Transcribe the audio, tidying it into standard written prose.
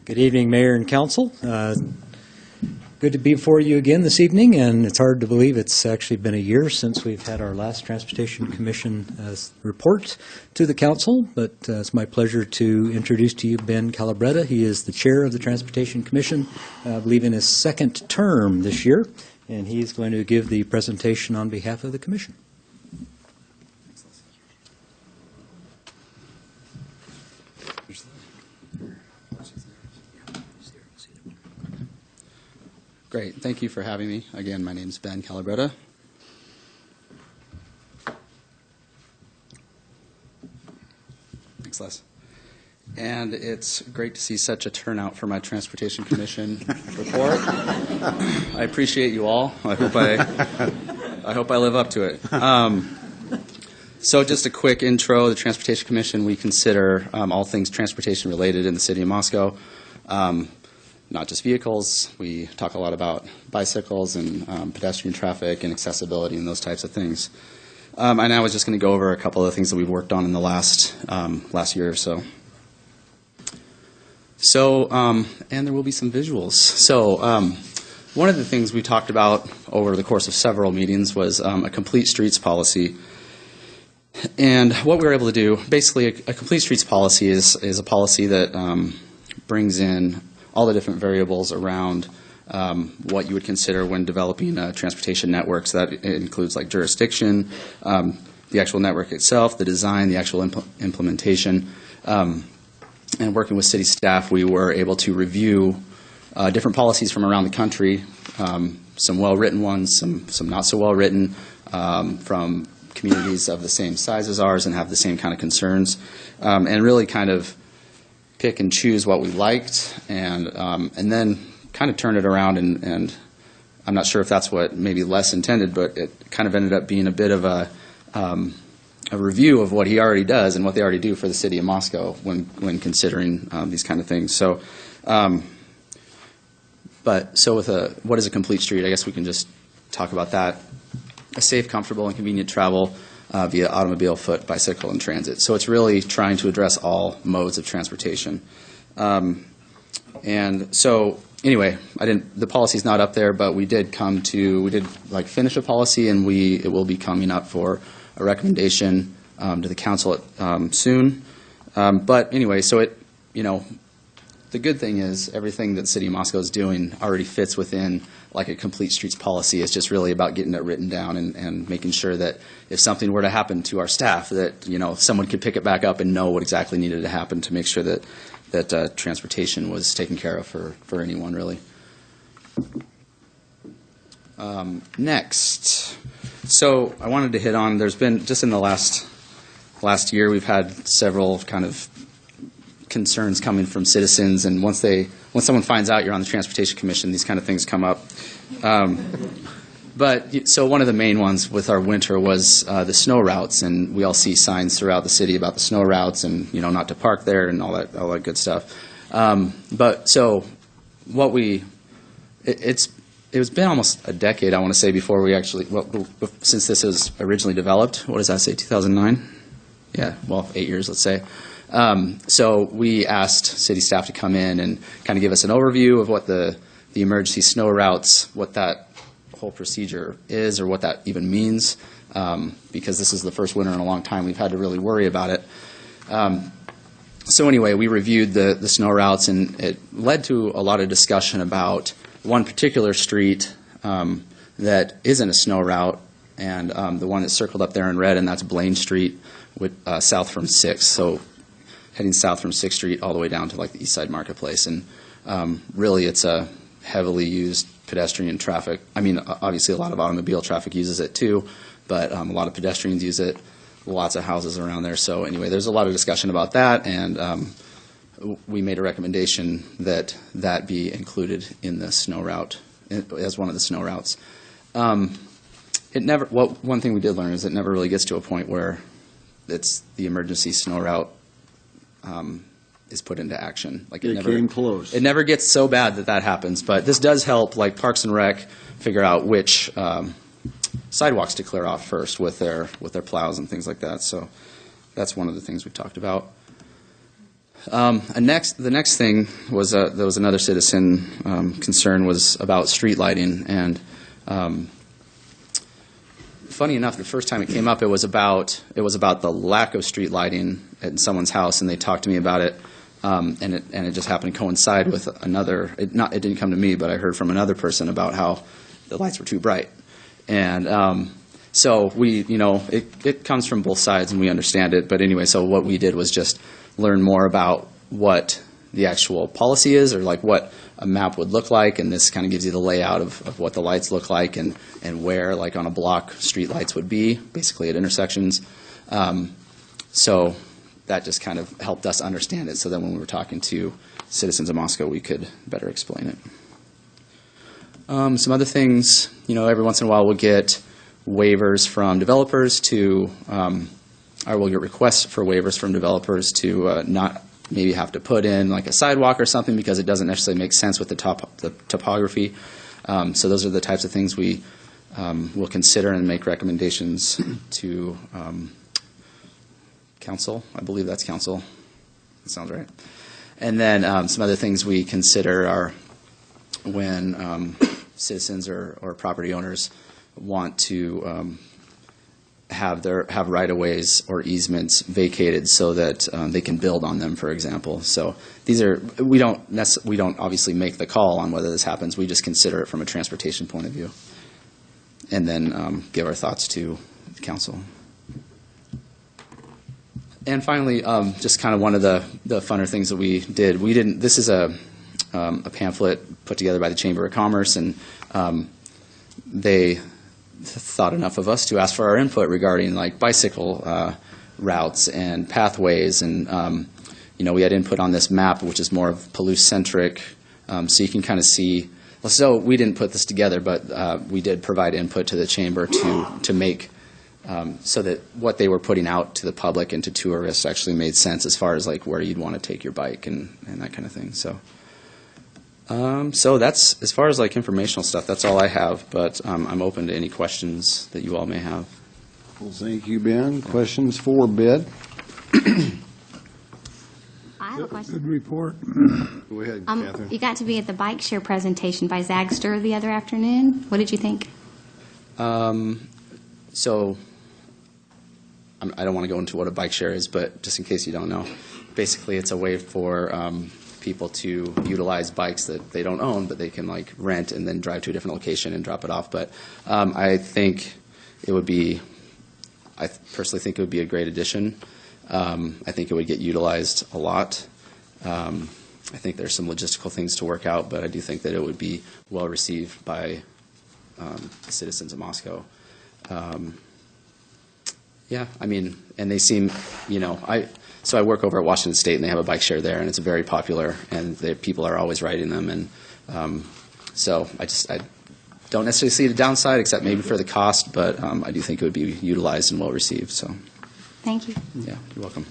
Good evening, Mayor and Council. Good to be before you again this evening, and it's hard to believe it's actually been a year since we've had our last Transportation Commission report to the Council, but it's my pleasure to introduce to you Ben Calabretta. He is the Chair of the Transportation Commission, I believe in his second term this year, and he's going to give the presentation on behalf of the Commission. Great. Thank you for having me. Again, my name is Ben Calabretta. Thanks, Les. And it's great to see such a turnout for my Transportation Commission report. I appreciate you all. I hope I live up to it. So just a quick intro. The Transportation Commission, we consider all things transportation related in the city of Moscow. Not just vehicles. We talk a lot about bicycles and pedestrian traffic and accessibility and those types of things. And I was just going to go over a couple of things that we've worked on in the last year or so. And there will be some visuals. So one of the things we talked about over the course of several meetings was a complete streets policy. And what we were able to do, basically a complete streets policy is a policy that brings in all the different variables around what you would consider when developing a transportation network. So that includes like jurisdiction, the actual network itself, the design, the actual implementation. And working with city staff, we were able to review different policies from around the country, some well-written ones, some not so well-written, from communities of the same size as ours and have the same kind of concerns, and really kind of pick and choose what we liked, and then kind of turn it around, and I'm not sure if that's what maybe Les intended, but it kind of ended up being a bit of a review of what he already does and what they already do for the city of Moscow when considering these kind of things. So, with what is a complete street? I guess we can just talk about that. A safe, comfortable, and convenient travel via automobile, foot, bicycle, and transit. So it's really trying to address all modes of transportation. And so anyway, the policy's not up there, but we did finish a policy, and it will be coming up for a recommendation to the council soon. But anyway, so the good thing is everything that the city of Moscow is doing already fits within like a complete streets policy. It's just really about getting it written down and making sure that if something were to happen to our staff, that someone could pick it back up and know what exactly needed to happen to make sure that transportation was taken care of for anyone really. Next, so I wanted to hit on. There's been just in the last year we've had several kind of concerns coming from citizens, and once someone finds out you're on the Transportation Commission, these kind of things come up. So one of the main ones with our winter was the snow routes, and we all see signs throughout the city about the snow routes and not to park there and all that good stuff. It's been almost a decade, I want to say, before we actually since this was originally developed. What does that say? 2009? Yeah, well, 8 years, let's say. So we asked city staff to come in and kind of give us an overview of what the emergency snow routes, what that whole procedure is, or what that even means, because this is the first winter in a long time we've had to really worry about it. So anyway, we reviewed the snow routes, and it led to a lot of discussion about one particular street that isn't a snow route, and the one that's circled up there in red, and that's Blaine Street, south from 6th. So heading south from 6th Street all the way down to like the East Side Marketplace. And really it's a heavily used pedestrian traffic. I mean, obviously a lot of automobile traffic uses it too, but a lot of pedestrians use it, lots of houses around there. So anyway, there's a lot of discussion about that, and we made a recommendation that be included in the snow route, as one of the snow routes. One thing we did learn is it never really gets to a point where it's the emergency snow route is put into action. Like it came close. It never gets so bad that happens, but this does help, like Parks and Rec, figure out which sidewalks to clear off first with their plows and things like that. So that's one of the things we've talked about. The next thing was there was another citizen concern was about street lighting, and funny enough, the first time it came up, it was about the lack of street lighting in someone's house, and they talked to me about it, and it just happened to coincide with another. It didn't come to me, but I heard from another person about how the lights were too bright, and so it comes from both sides, and we understand it. But anyway, so what we did was just learn more about what the actual policy is, or like what a map would look like, and this kind of gives you the layout of what the lights look like and where, like on a block, street lights would be, basically at intersections. So that just kind of helped us understand it, so that when we were talking to citizens of Moscow, we could better explain it. Some other things, every once in a while we'll get waivers from developers to, or we'll get requests for waivers from developers to not maybe have to put in like a sidewalk or something because it doesn't necessarily make sense with the topography. So those are the types of things we will consider and make recommendations to council. I believe that's council. That sounds right. And then some other things we consider are when citizens or property owners want to have right-of-ways or easements vacated so that they can build on them, for example. So these are we don't obviously make the call on whether this happens. We just consider it from a transportation point of view, and then give our thoughts to the council. And finally, just kind of one of the funner things that we did. This is a pamphlet put together by the Chamber of Commerce, and they thought enough of us to ask for our input regarding like bicycle routes and pathways, and we had input on this map, which is more of Palouse-centric, so you can kind of see. So we didn't put this together, but we did provide input to the chamber to make so that what they were putting out to the public and to tourists actually made sense as far as like where you'd want to take your bike and that kind of thing. So that's, as far as like informational stuff, that's all I have, but I'm open to any questions that you all may have. Well, thank you, Ben. Questions for Bid? I have a question. Good report. Go ahead, Catherine. You got to be at the bike share presentation by Zagster the other afternoon. What did you think? So I don't want to go into what a bike share is, but just in case you don't know, basically it's a way for people to utilize bikes that they don't own, but they can like rent and then drive to a different location and drop it off. But I think it would be, I personally think it would be a great addition. I think it would get utilized a lot. I think there's some logistical things to work out, but I do think that it would be well received by the citizens of Moscow. Yeah, I mean, and they seem, so I work over at Washington State, and they have a bike share there, and it's very popular, and people are always riding them, and so I don't necessarily see the downside, except maybe for the cost, but I do think it would be utilized and well received. So, Thank you. yeah, you're welcome.